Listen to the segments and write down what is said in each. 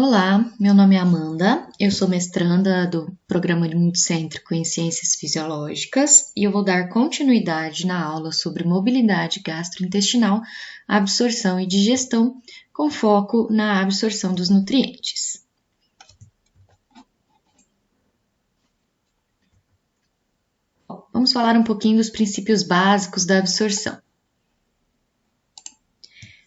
Olá, meu nome é Amanda, eu sou mestranda do Programa Multicêntrico em Ciências Fisiológicas e eu vou dar continuidade na aula sobre mobilidade gastrointestinal, absorção e digestão, com foco na absorção dos nutrientes. Vamos falar um pouquinho dos princípios básicos da absorção.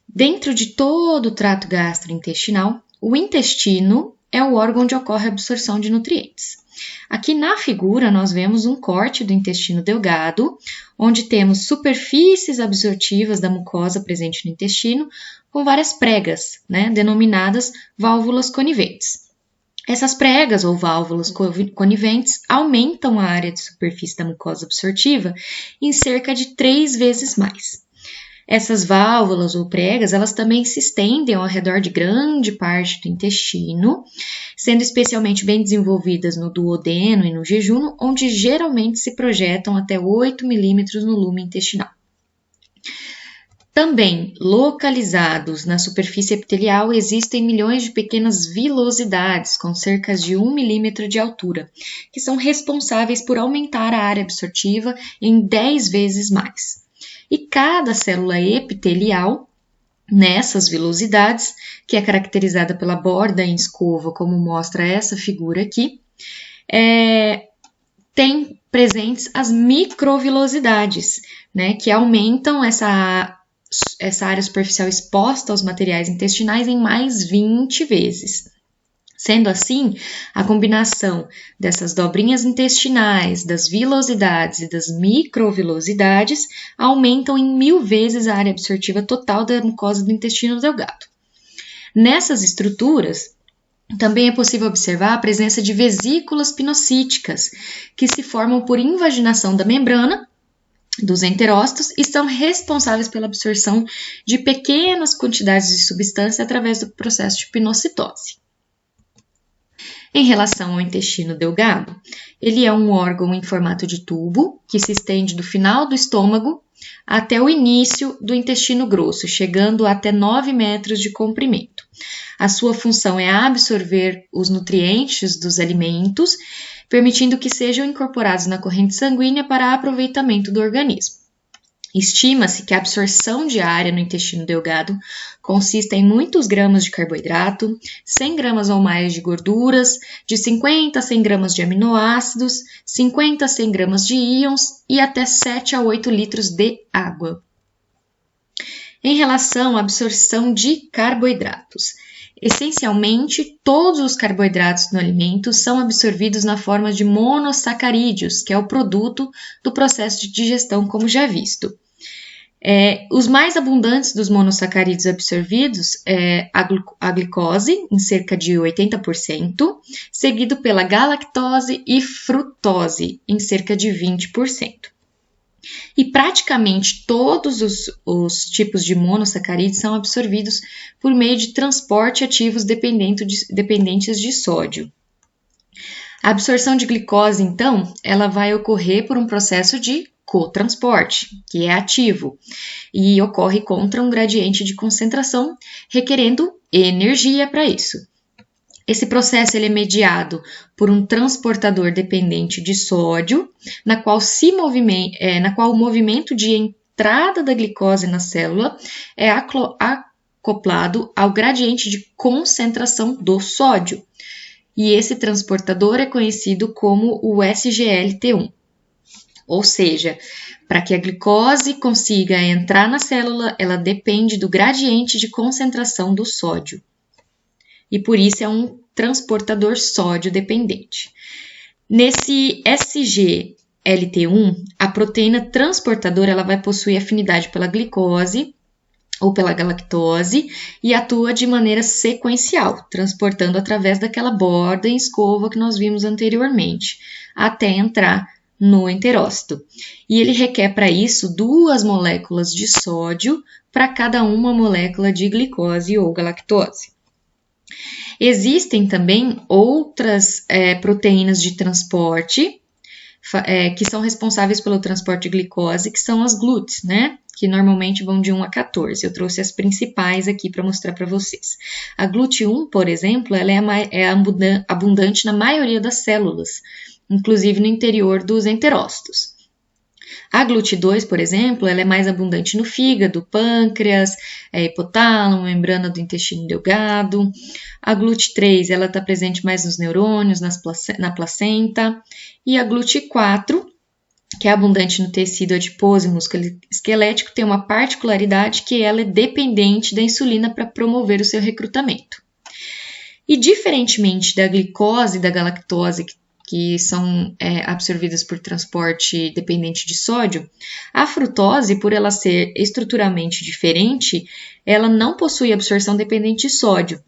Dentro de todo o trato gastrointestinal, o intestino é o órgão onde ocorre a absorção de nutrientes. Aqui na figura nós vemos um corte do intestino delgado, onde temos superfícies absortivas da mucosa presente no intestino, com várias pregas, denominadas válvulas coniventes. Essas pregas ou válvulas coniventes aumentam a área de superfície da mucosa absortiva em cerca de 3 vezes mais. Essas válvulas ou pregas, elas também se estendem ao redor de grande parte do intestino, sendo especialmente bem desenvolvidas no duodeno e no jejum, onde geralmente se projetam até 8 milímetros no lume intestinal. Também, localizados na superfície epitelial, existem milhões de pequenas vilosidades com cerca de 1 milímetro de altura, que são responsáveis por aumentar a área absortiva em 10 vezes mais. E cada célula epitelial, nessas vilosidades, que é caracterizada pela borda em escova, como mostra essa figura aqui, tem presentes as microvilosidades, que aumentam essa área superficial exposta aos materiais intestinais em mais 20 vezes. Sendo assim, a combinação dessas dobrinhas intestinais, das vilosidades e das microvilosidades aumentam em 1000 vezes a área absortiva total da mucosa do intestino delgado. Nessas estruturas, também é possível observar a presença de vesículas pinocíticas, que se formam por invaginação da membrana dos enterócitos e são responsáveis pela absorção de pequenas quantidades de substância através do processo de pinocitose. Em relação ao intestino delgado, ele é um órgão em formato de tubo que se estende do final do estômago até o início do intestino grosso, chegando até 9 metros de comprimento. A sua função é absorver os nutrientes dos alimentos, permitindo que sejam incorporados na corrente sanguínea para aproveitamento do organismo. Estima-se que a absorção diária no intestino delgado consiste em muitos gramas de carboidrato, 100 gramas ou mais de gorduras, de 50 a 100 gramas de aminoácidos, 50 a 100 gramas de íons e até 7 a 8 litros de água. Em relação à absorção de carboidratos, essencialmente, todos os carboidratos no alimento são absorvidos na forma de monossacarídeos, que é o produto do processo de digestão, como já visto. Os mais abundantes dos monossacarídeos absorvidos é a glicose, em cerca de 80%, seguido pela galactose e frutose, em cerca de 20%. E praticamente todos os tipos de monossacarídeos são absorvidos por meio de transporte ativos dependentes de sódio. A absorção de glicose, então, ela vai ocorrer por um processo de cotransporte, que é ativo, e ocorre contra um gradiente de concentração, requerendo energia para isso. Esse processo ele é mediado por um transportador dependente de sódio, na qual o movimento de entrada da glicose na célula é acoplado ao gradiente de concentração do sódio. E esse transportador é conhecido como o SGLT1. Ou seja, para que a glicose consiga entrar na célula, ela depende do gradiente de concentração do sódio. E por isso é um transportador sódio dependente. Nesse SGLT1, a proteína transportadora ela vai possuir afinidade pela glicose ou pela galactose e atua de maneira sequencial, transportando através daquela borda em escova que nós vimos anteriormente, até entrar no enterócito. E ele requer para isso 2 moléculas de sódio para cada uma molécula de glicose ou galactose. Existem também outras proteínas de transporte que são responsáveis pelo transporte de glicose, que são as GLUTs, né? Que normalmente vão de 1 a 14. Eu trouxe as principais aqui para mostrar para vocês. A GLUT1, por exemplo, ela é abundante na maioria das células, inclusive no interior dos enterócitos. A GLUT2, por exemplo, ela é mais abundante no fígado, pâncreas, hipotálamo, membrana do intestino delgado. A GLUT3, ela está presente mais nos neurônios, na placenta. E a GLUT4, que é abundante no tecido adiposo e músculo esquelético, tem uma particularidade que ela é dependente da insulina para promover o seu recrutamento. E diferentemente da glicose e da galactose, que são absorvidas por transporte dependente de sódio, a frutose, por ela ser estruturalmente diferente, ela não possui absorção dependente de sódio.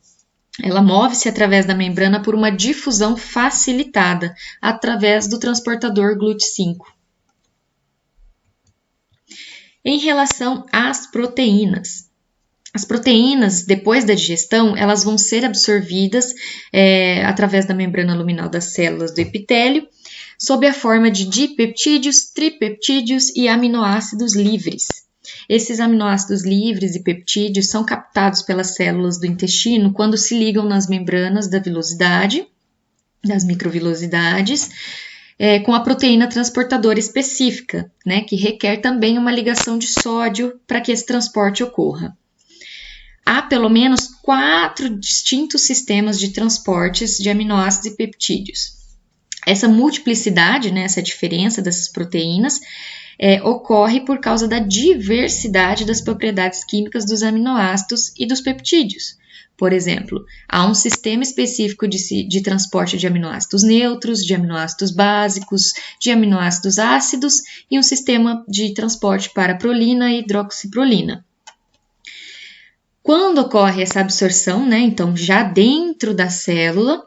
Ela move-se através da membrana por uma difusão facilitada, através do transportador GLUT5. Em relação às proteínas, as proteínas, depois da digestão, elas vão ser absorvidas através da membrana luminal das células do epitélio, sob a forma de dipeptídeos, tripeptídeos e aminoácidos livres. Esses aminoácidos livres e peptídeos são captados pelas células do intestino quando se ligam nas membranas da vilosidade, das microvilosidades, com a proteína transportadora específica, né, que requer também uma ligação de sódio para que esse transporte ocorra. Há pelo menos 4 distintos sistemas de transportes de aminoácidos e peptídeos. Essa multiplicidade, né, essa diferença dessas proteínas, ocorre por causa da diversidade das propriedades químicas dos aminoácidos e dos peptídeos. Por exemplo, há um sistema específico de transporte de aminoácidos neutros, de aminoácidos básicos, de aminoácidos ácidos e um sistema de transporte para prolina e hidroxiprolina. Quando ocorre essa absorção, né, então já dentro da célula,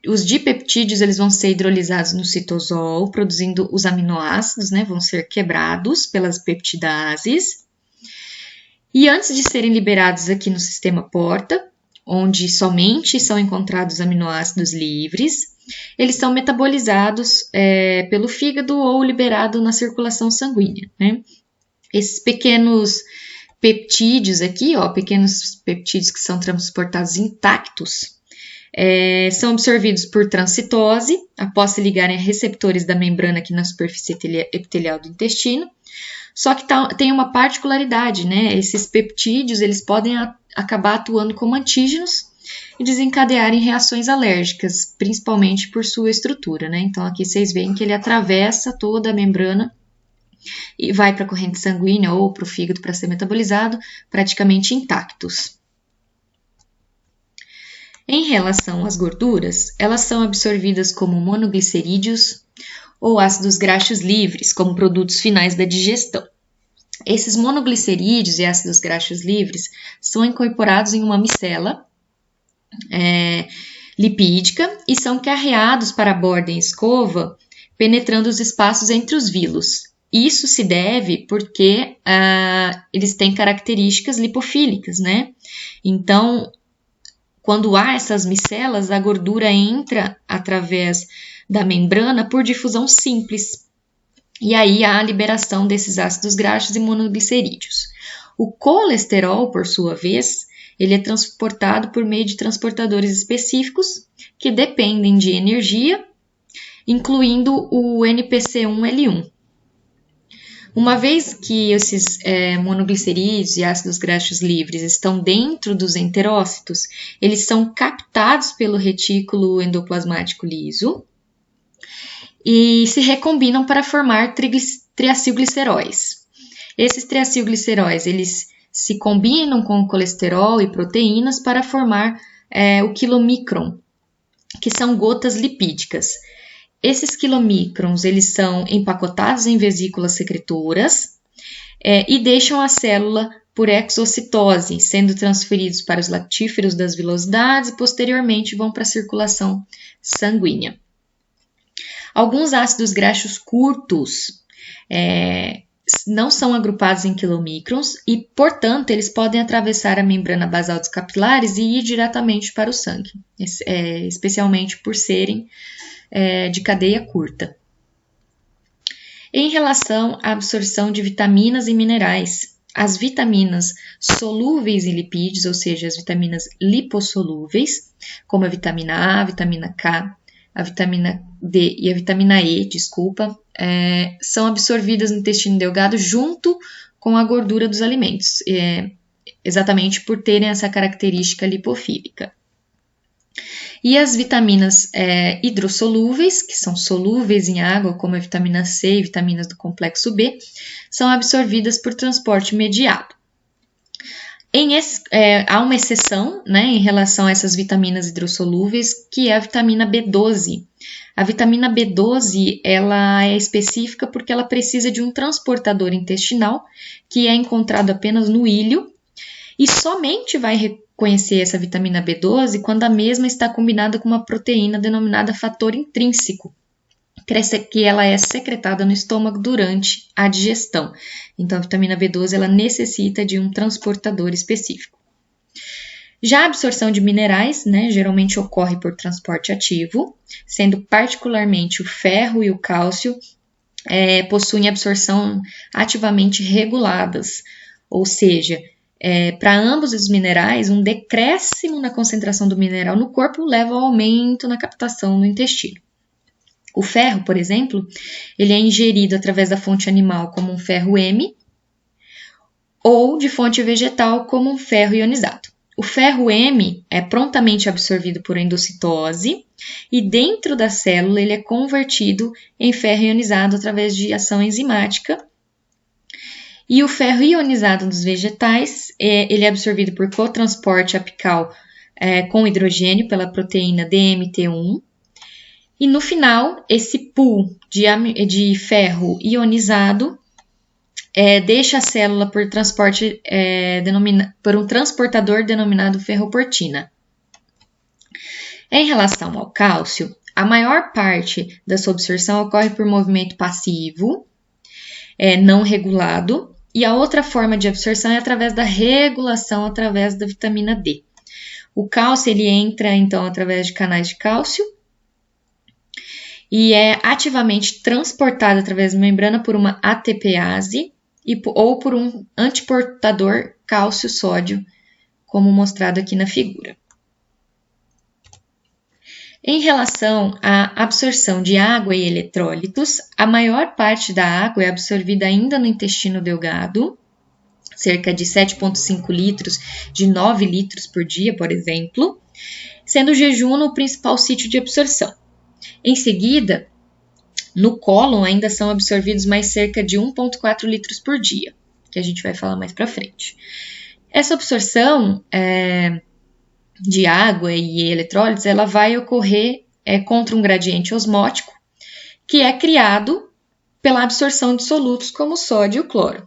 os dipeptídeos eles vão ser hidrolisados no citosol, produzindo os aminoácidos, né, vão ser quebrados pelas peptidases. E antes de serem liberados aqui no sistema porta, onde somente são encontrados aminoácidos livres, eles são metabolizados pelo fígado ou liberados na circulação sanguínea, né? Esses pequenos peptídeos aqui, pequenos peptídeos que são transportados intactos, são absorvidos por transcitose, após se ligarem a receptores da membrana aqui na superfície epitelial do intestino. Só que tem uma particularidade, né? Esses peptídeos, eles podem acabar atuando como antígenos e desencadearem reações alérgicas, principalmente por sua estrutura, né? Então, aqui vocês veem que ele atravessa toda a membrana e vai para a corrente sanguínea ou para o fígado para ser metabolizado, praticamente intactos. Em relação às gorduras, elas são absorvidas como monoglicerídeos ou ácidos graxos livres, como produtos finais da digestão. Esses monoglicerídeos e ácidos graxos livres são incorporados em uma micela lipídica e são carreados para a borda em escova, penetrando os espaços entre os vilos. Isso se deve porque eles têm características lipofílicas, né? Então, quando há essas micelas, a gordura entra através da membrana por difusão simples. E aí há a liberação desses ácidos graxos e monoglicerídeos. O colesterol, por sua vez, ele é transportado por meio de transportadores específicos que dependem de energia, incluindo o NPC1L1. Uma vez que esses monoglicerídeos e ácidos graxos livres estão dentro dos enterócitos, eles são captados pelo retículo endoplasmático liso e se recombinam para formar triacilgliceróis. Esses triacilgliceróis, eles se combinam com o colesterol e proteínas para formar o quilomicron, que são gotas lipídicas. Esses quilomicrons, eles são empacotados em vesículas secretoras e deixam a célula por exocitose, sendo transferidos para os lactíferos das vilosidades e posteriormente vão para a circulação sanguínea. Alguns ácidos graxos curtos não são agrupados em quilomicrons e, portanto, eles podem atravessar a membrana basal dos capilares e ir diretamente para o sangue, especialmente por serem de cadeia curta. Em relação à absorção de vitaminas e minerais, as vitaminas solúveis em lipídios, ou seja, as vitaminas lipossolúveis, como a vitamina A, a vitamina K, a vitamina D e a vitamina E, são absorvidas no intestino delgado junto com a gordura dos alimentos, exatamente por terem essa característica lipofílica. E as vitaminas hidrossolúveis, que são solúveis em água, como a vitamina C e vitaminas do complexo B, são absorvidas por transporte mediado. Há uma exceção, né, em relação a essas vitaminas hidrossolúveis, que é a vitamina B12. A vitamina B12 ela é específica porque ela precisa de um transportador intestinal, que é encontrado apenas no ilho, e somente vai reconhecer essa vitamina B12 quando a mesma está combinada com uma proteína denominada fator intrínseco, que ela é secretada no estômago durante a digestão. Então, a vitamina B12 ela necessita de um transportador específico. Já a absorção de minerais, né, geralmente ocorre por transporte ativo, sendo particularmente o ferro e o cálcio possuem absorção ativamente reguladas, ou seja, para ambos os minerais, um decréscimo na concentração do mineral no corpo leva ao aumento na captação no intestino. O ferro, por exemplo, ele é ingerido através da fonte animal como um ferro M ou de fonte vegetal como um ferro ionizado. O ferro M é prontamente absorvido por endocitose e dentro da célula ele é convertido em ferro ionizado através de ação enzimática. E o ferro ionizado dos vegetais, ele é absorvido por cotransporte apical com hidrogênio pela proteína DMT1. E no final, esse pool de ferro ionizado deixa a célula por transporte por um transportador denominado ferroportina. Em relação ao cálcio, a maior parte da sua absorção ocorre por movimento passivo, não regulado, e a outra forma de absorção é através da regulação através da vitamina D. O cálcio ele entra então através de canais de cálcio e é ativamente transportado através da membrana por uma ATPase ou por um antiportador cálcio-sódio, como mostrado aqui na figura. Em relação à absorção de água e eletrólitos, a maior parte da água é absorvida ainda no intestino delgado, cerca de 7,5 litros de 9 litros por dia, por exemplo, sendo o jejum o principal sítio de absorção. Em seguida, no cólon ainda são absorvidos mais cerca de 1,4 litros por dia, que a gente vai falar mais para frente. Essa absorção de água e eletrólitos, ela vai ocorrer contra um gradiente osmótico, que é criado pela absorção de solutos como sódio e cloro.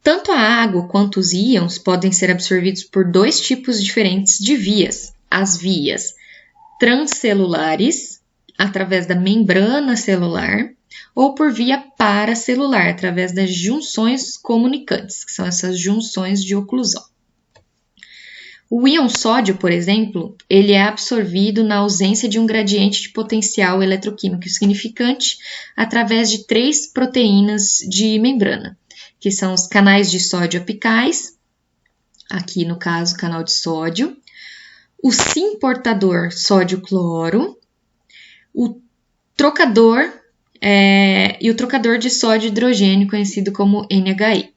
Tanto a água quanto os íons podem ser absorvidos por dois tipos diferentes de vias. As vias transcelulares, através da membrana celular, ou por via paracelular, através das junções comunicantes, que são essas junções de oclusão. O íon sódio, por exemplo, ele é absorvido na ausência de um gradiente de potencial eletroquímico significante através de 3 proteínas de membrana, que são os canais de sódio apicais, aqui no caso canal de sódio, o sim-portador sódio-cloro, o trocador e o trocador de sódio e hidrogênio, conhecido como NHE.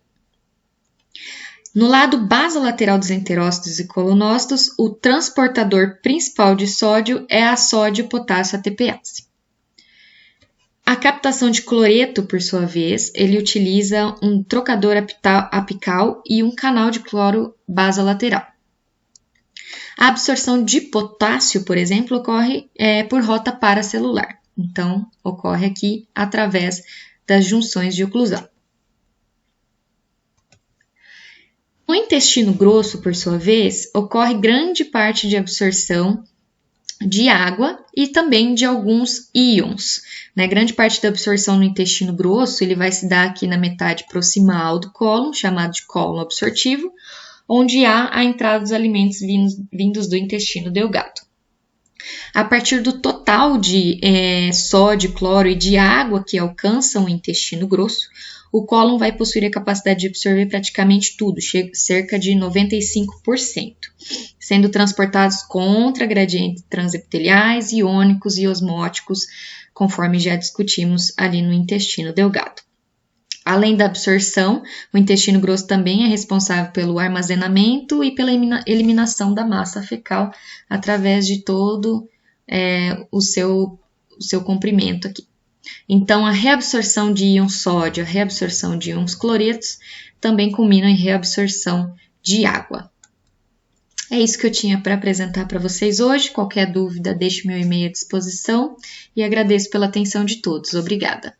No lado basolateral dos enterócitos e colonócitos, o transportador principal de sódio é a sódio-potássio ATPase. A captação de cloreto, por sua vez, ele utiliza um trocador apical e um canal de cloro basolateral. A absorção de potássio, por exemplo, ocorre por rota paracelular. Então, ocorre aqui através das junções de oclusão. No intestino grosso, por sua vez, ocorre grande parte de absorção de água e também de alguns íons. Grande parte da absorção no intestino grosso ele vai se dar aqui na metade proximal do cólon, chamado de cólon absortivo, onde há a entrada dos alimentos vindos do intestino delgado. A partir do total de sódio, cloro e de água que alcançam o intestino grosso, o cólon vai possuir a capacidade de absorver praticamente tudo, cerca de 95%, sendo transportados contra gradientes transepiteliais, iônicos e osmóticos, conforme já discutimos ali no intestino delgado. Além da absorção, o intestino grosso também é responsável pelo armazenamento e pela eliminação da massa fecal através de todo o seu comprimento aqui. Então, a reabsorção de íons sódio, a reabsorção de íons cloretos também culminam em reabsorção de água. É isso que eu tinha para apresentar para vocês hoje. Qualquer dúvida, deixe meu e-mail à disposição e agradeço pela atenção de todos. Obrigada!